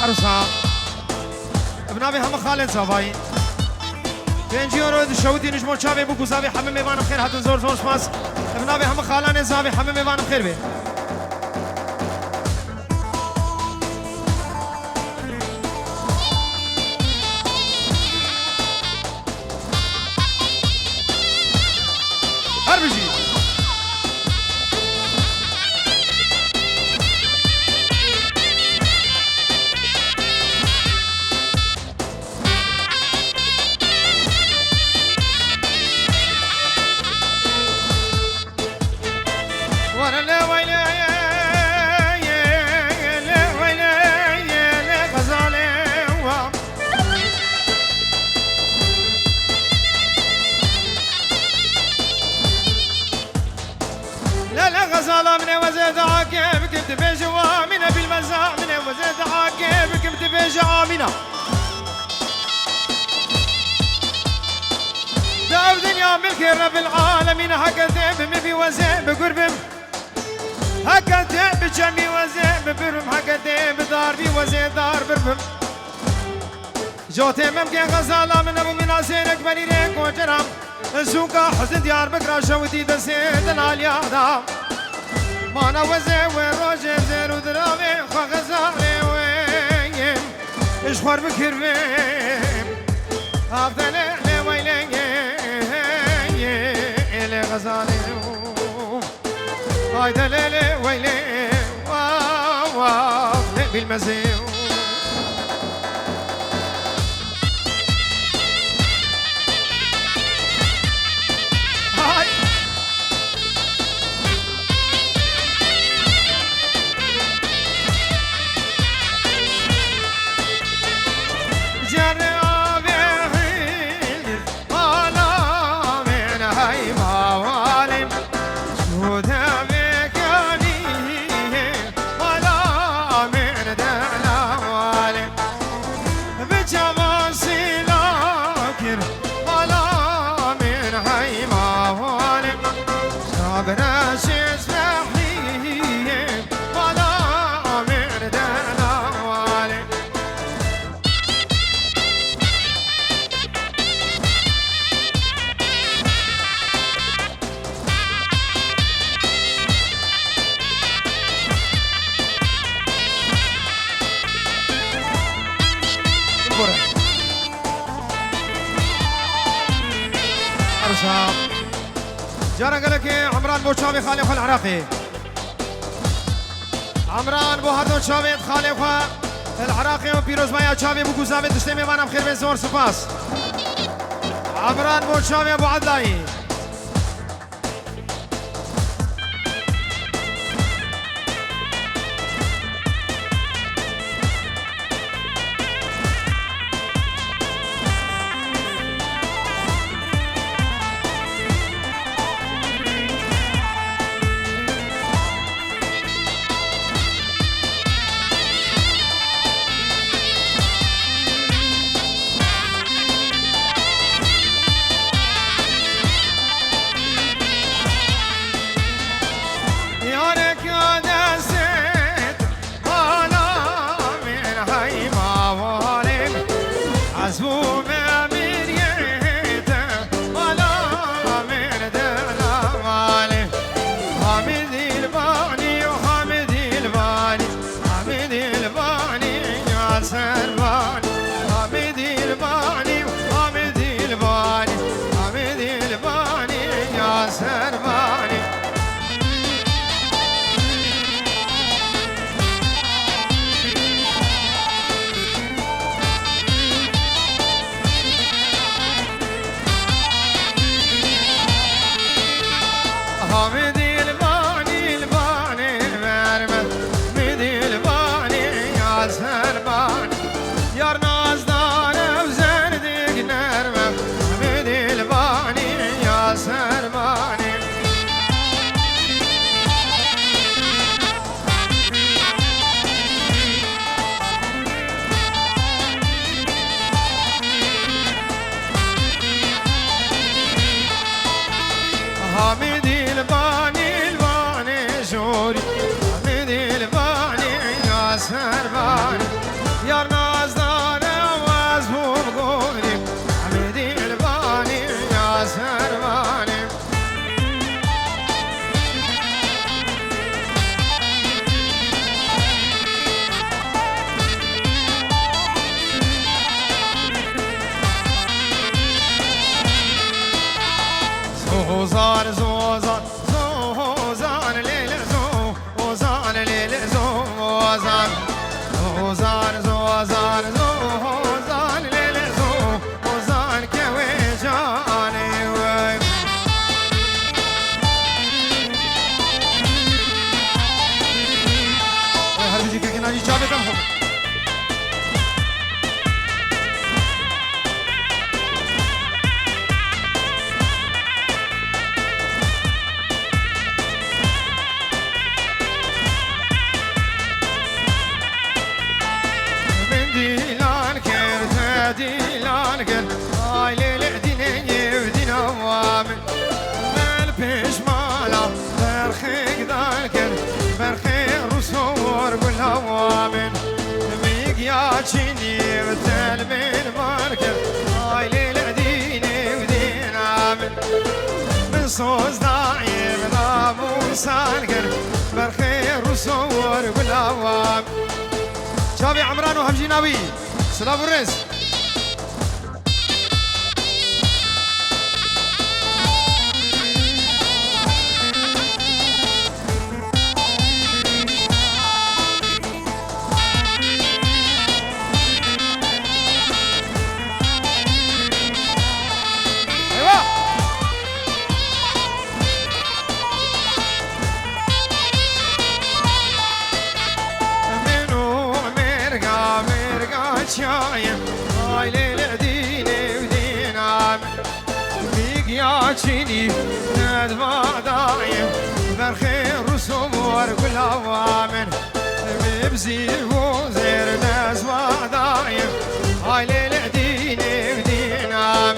عروسها ابنابي هم خالد صافاي بينجي يورد شودي نجمو شابي بوكو صافي حمم ميوان بخير هاتن زور زور سپاس ابنابي هم خالان صافي حمم ميوان بخير بي هربجي غزالة من وزيد عاقب كنت بيج وامنة بالمزاع من وزيد عاقب كنت بيج آمنة دعو دنيا ملك رب العالمين هكذا بمبي وزيد بقربم هكذا بجمي وزيد ببرم هكذا بداربي وزيد دار بربم جوتي ممكن غزالة من أبو من عزينك بني ريك وجرام الزوكا حزن ديار بكرا شوتي دسيد العاليادة مانا وزي وروجي بزير ودرامي خوا غزالي وين اشخور بكر بيم هفضل لي ويلي إلي غزالي هايدا ليلي ويلي واو بالمزيو جارة قالك عمران بو شابي خالي خو العراقي عمران بو هردون شابي خالي خو العراقي وبيروز مايا شابي بو كوزامي تشتمي وانا بخير بين زور سپاس عمران بو شابي ابو عدلاي يا نازدان واز بوغوني حميدي الباني يا سرماني زوزان زوزان زوزان ليل زوزان ليل زوزان زوزان زوزان زوزان ليل زوزان كويجاني وي هر بيجي كنا جي چابه كم هو ديلان قل هاي ليلة ديني ودينا وامن مال بيش مالا برخيق ذاكر برخيق رسور بالهوامن ميق يا تشيني بتل من ماركر هاي ليلة ديني ودينا من صوص داعي بلابو سانكر برخيق رسور بالهوامن شابي عمران وهمجي ناوي سلام الرئيس شايم هاي ليلة ديني ودينا بيق يا تشيني ندفع دايم برخير وسمور بالهوامن ببزي وزير نزفع دايم هاي ليلة ديني ودينا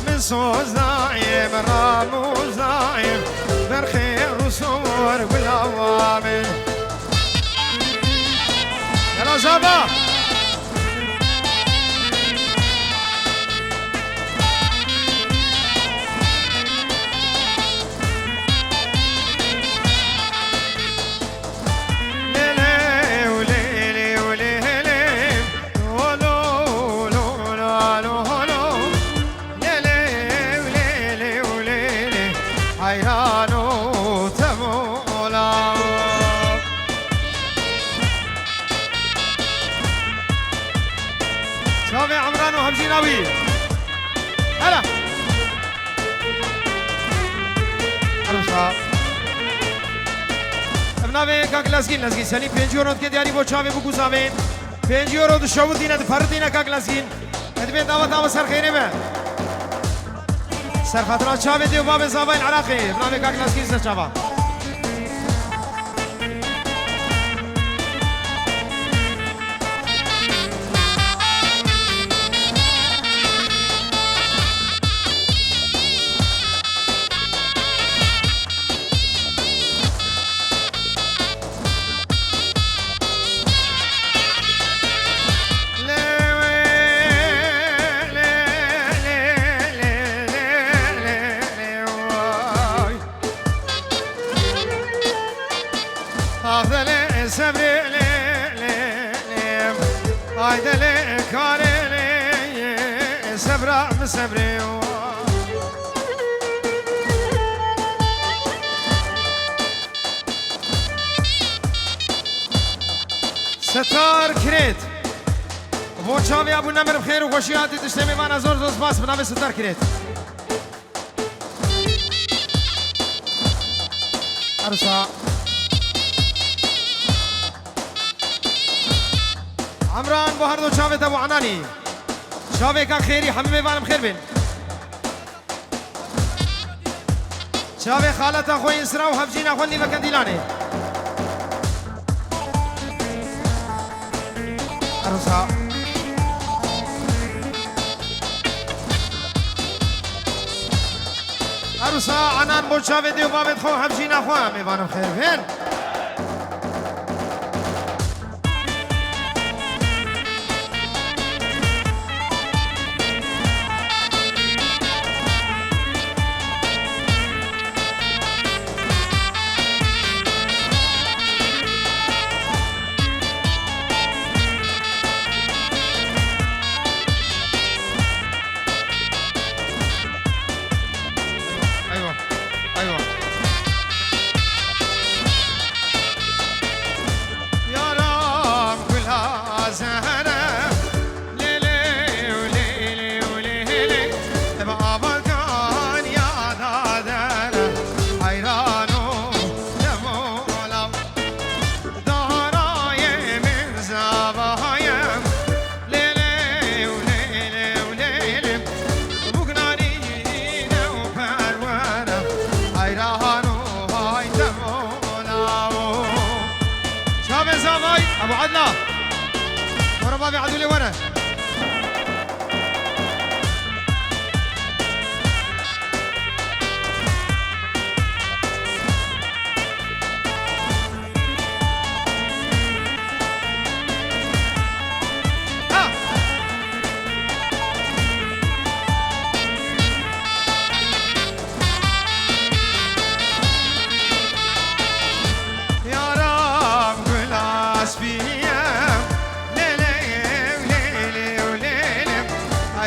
من صوص دايم راموز دايم برخير وسمور بالهوامن يلا زابا شوفي عمران وهمجي ناوي هلا هلا ابناوي كاك لازگین سنی 5 یورو که دیاری با چاوی بگوزاوین 5 یورو دو شو دینه فردینه کاک لازگین ادبی دعوت سر خیره به سر خاطر چاوی دیو باب زاوین عراقی ابناوي کاک لازگین سر چاوا صبري ستار كريت بو چاوي ابو نمر بخير وخوشياتي تشتمي معنا زور زور باس بنامي ستار كريت عروسة عمران بو هردو چاوي تبو عناني شاوي كان خيري حمامي بانم خير بين شاوي خالة اخوي اسرا وهبجين اخواني بكنديلاني عروسة عروسة عنان بو شاوي ديو بابت خو هبجين اخواني بانم خير بين زهره لیلی و لیلی و لیلی بابا کان یاد آدره حیران و دمولم دارای من زبایم لیلی و لیلی و لیلی بکنانی نو پرورم حیران و های دمولم شاب زبای ابو عدنا ورا بابي عدولي ورا يا رب كل اسبيام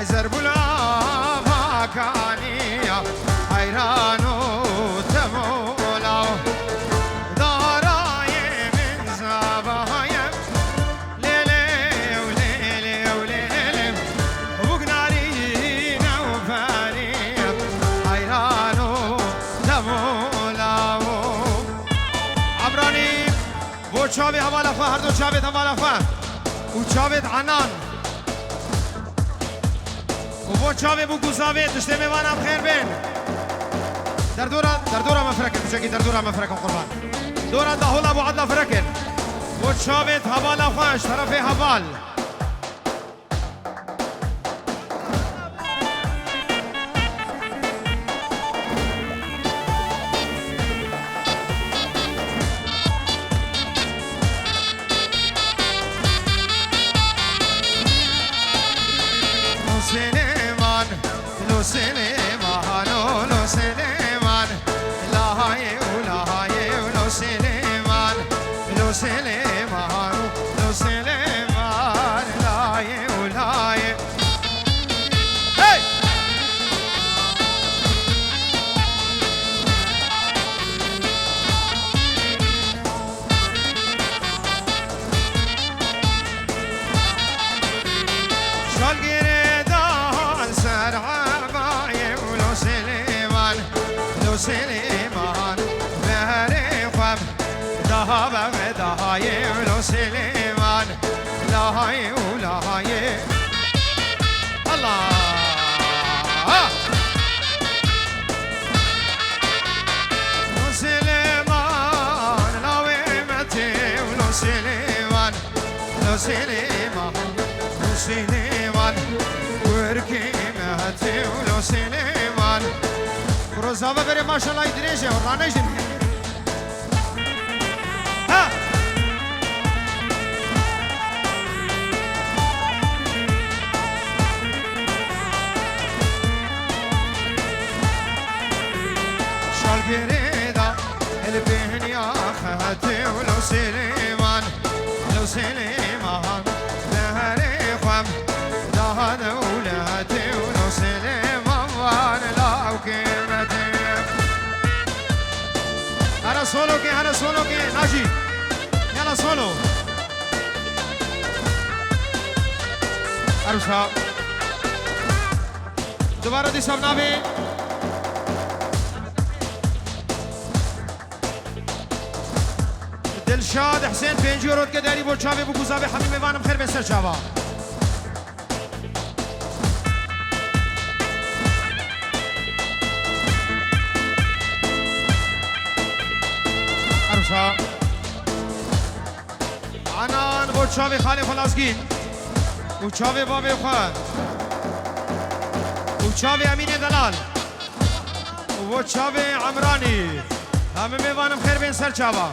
زرب الآفا كانيا حيران وتمولا داراي من زبايا ليلي وليلي وليلي وقنارينا وفانيا حيران وتمولا عبراني بو تشابي هوالا فا هردو تشابي هوالا فا وتشابي عنان و چاوی بو گوزاوی دشته میوانم خیر بین در دورا مفرکن بچکی در دورا مفرکن قربان دورا دهول ابو عدلا فرکن و چاوی حوالا خوش طرف حوال لو سليمان لو سليمان لا هاي ولا هاي لو سليمان لو سليمان لو سليمان لا هاي ولا هاي هي شال سليمان بهري خم ذهب دهاي ولو سليمان لا هاي ولا هاي الله سليمان لا ويمتي ولو سليمان لو سليمان لو سليمان وركي مهتي ولو سليمان روزابه بره ماشاءالله يدريشه ورانيشن ها شال قريدا البين يا خاتي ولو سليمان لو سليمان لهري خم لا دولتي ولو سليمان وانا لا وكلمتي هذا سولو كي ناجي يلا سولو عروسا دوباره دي سب نابي دلشاد حسين بنجي رود كداري بو چاوي بو گوزابي حميم وانم خير بسر چاوا عروسا عنان بو چاوي خالي خلاسگين بو چاوي بابي خواه بو چاوي امين دلال بو چاوي عمراني همه میوانم خیر بین سر چاوا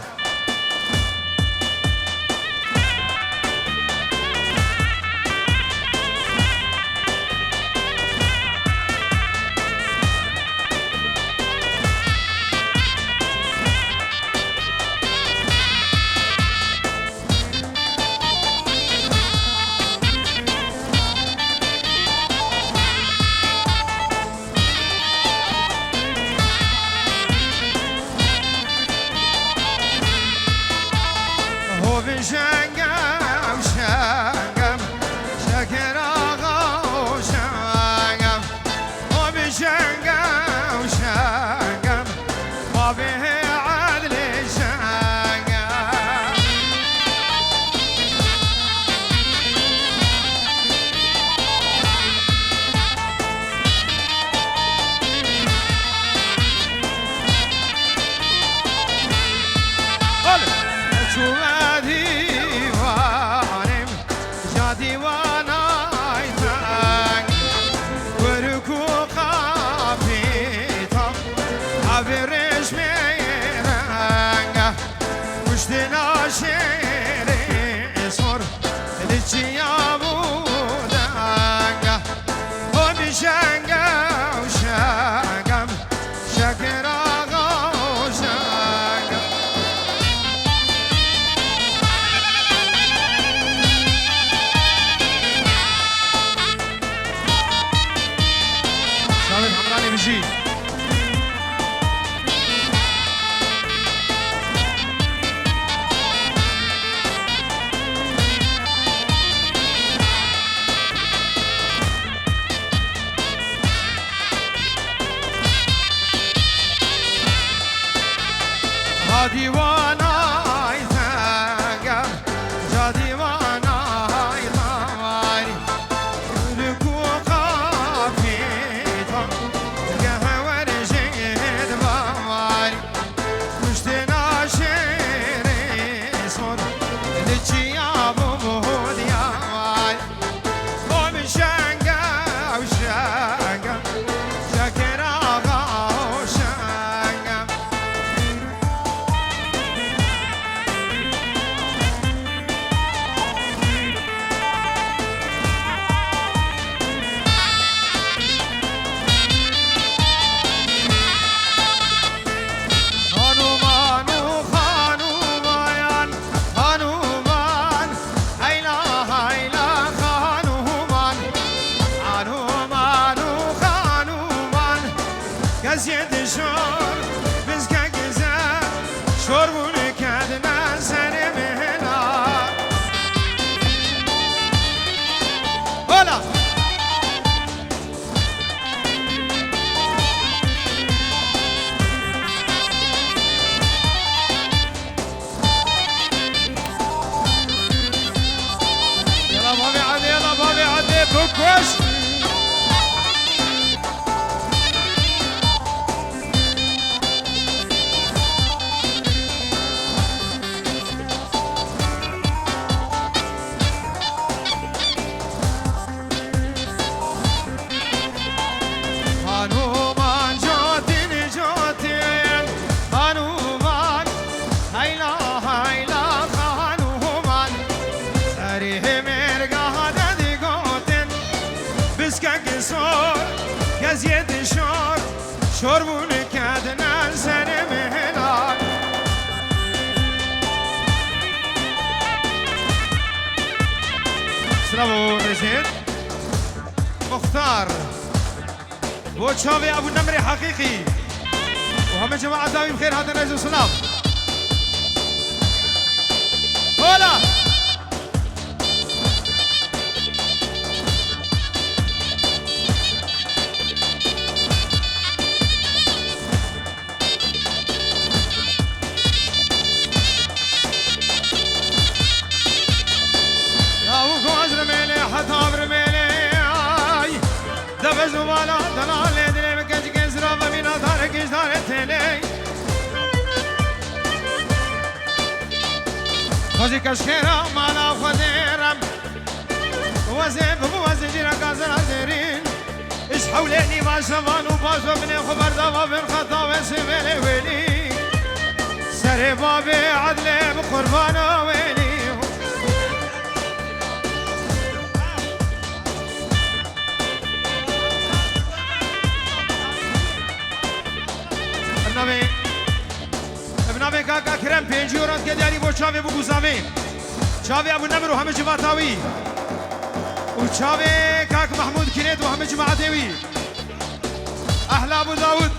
شربون کدن سر مهلال سلام رشید مختار بو تشافي ابو النمري حقيقي وهم جماعه داوي بخير هذا الرئيس السلام هولا زوالا دلال دلم کج گزرا و مینا دار کشدار تلی خوزی کشکرا مالا خودرم وزه ببو وزه جیرا کازر زرین اش حولینی با شوان و باش و بنی خبر دوا بن خطا و سویلی ویلی سر باب عدل بقربان ویلی ابناوی کاکا کرم 5 یورو که دیاری با چاوی بو گوزاوی چاوی ابو نمر و همه جماعتاوی و چاوی کاک محمود کنید و همه جماعتاوی اهل ابو داود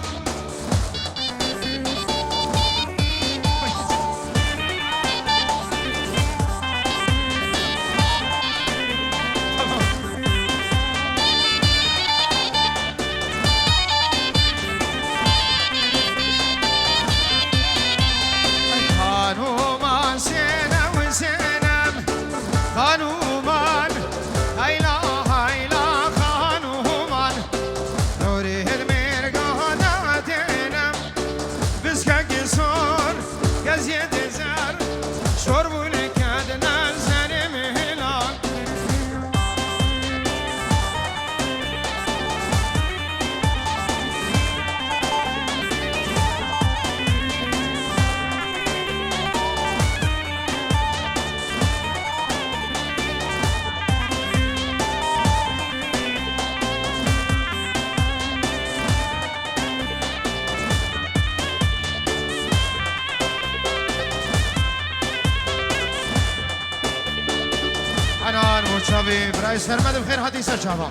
شابي براي سرمد بخير هاتي سر شابا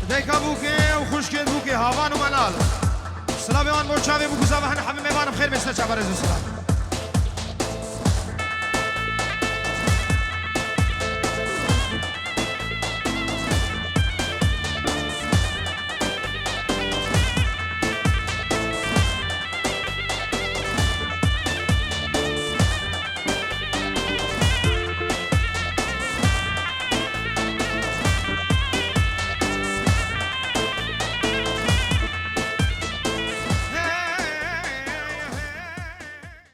ديكا بوكي وخشكت بوكي هافان ومنال سلامي وان بو شابي بو كوزا وحن حبي ميوان بخير مستر شابا رزو سلام